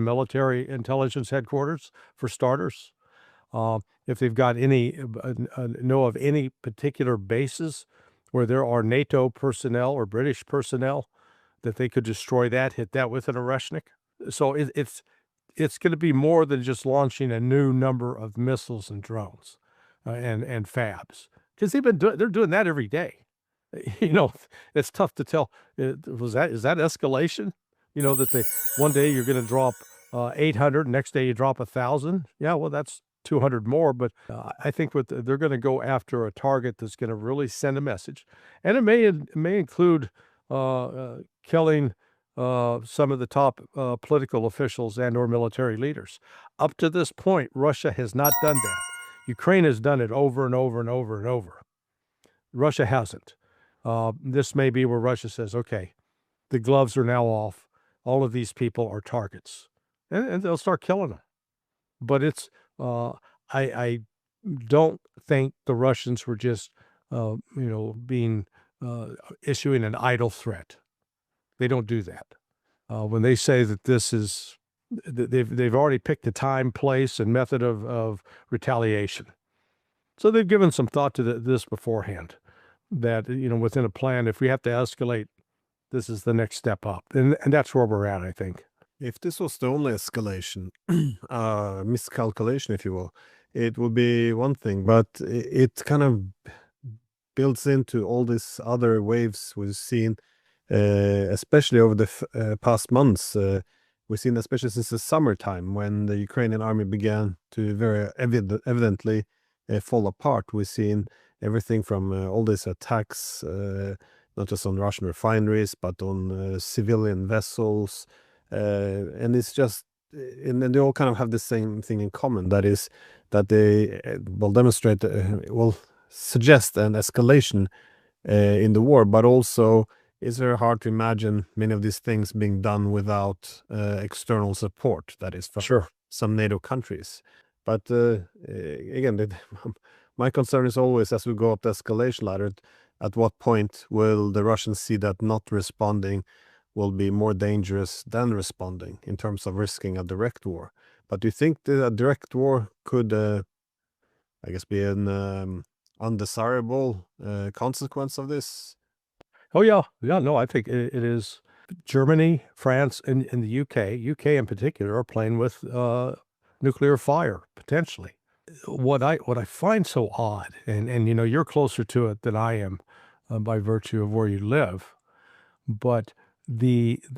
military intelligence headquarters, for starters. If they've got any, know of any particular bases where there are NATO personnel or British personnel, that they could destroy that, hit that with an Oreshnik. So it's going to be more than just launching a new number of missiles and drones and fabs, because they're doing that every day. You know, it's tough to tell. Is that escalation? You know, that one day you're going to drop 800, next day you drop 1,000. Yeah, well, that's 200 more. But I think they're going to go after a target that's going to really send a message, and it may include killing some of the top political officials and/or military leaders. Up to this point, Russia has not done that. Ukraine has done it over and over and over and over. Russia hasn't. This may be where Russia says, okay, the gloves are now off. All of these people are targets, and they'll start killing them. But I don't think the Russians were just, issuing an idle threat. They don't do that. When they say that this is, they've already picked a time, place, and method of retaliation. So they've given some thought to this beforehand, that, within a plan, if we have to escalate, this is the next step up. And that's where we're at, I think. If this was the only escalation, miscalculation, if you will, it would be one thing, but it kind of builds into all these other waves we've seen, especially over the past months. We've seen, especially since the summertime, when the Ukrainian army began to very evidently fall apart. We've seen everything from all these attacks, not just on Russian refineries, but on civilian vessels. And it's just, and they all kind of have the same thing in common. That is that they will demonstrate, will suggest an escalation in the war, but also it's very hard to imagine many of these things being done without external support, that is from some NATO countries. But again, my concern is always, as we go up the escalation ladder, at what point will the Russians see that not responding will be more dangerous than responding in terms of risking a direct war? But do you think that a direct war could, I guess, be an undesirable consequence of this? Oh, yeah. Yeah, no, I think it is. Germany, France, and the UK in particular, are playing with nuclear fire, potentially. What I find so odd, and you're closer to it than I am by virtue of where you live, but the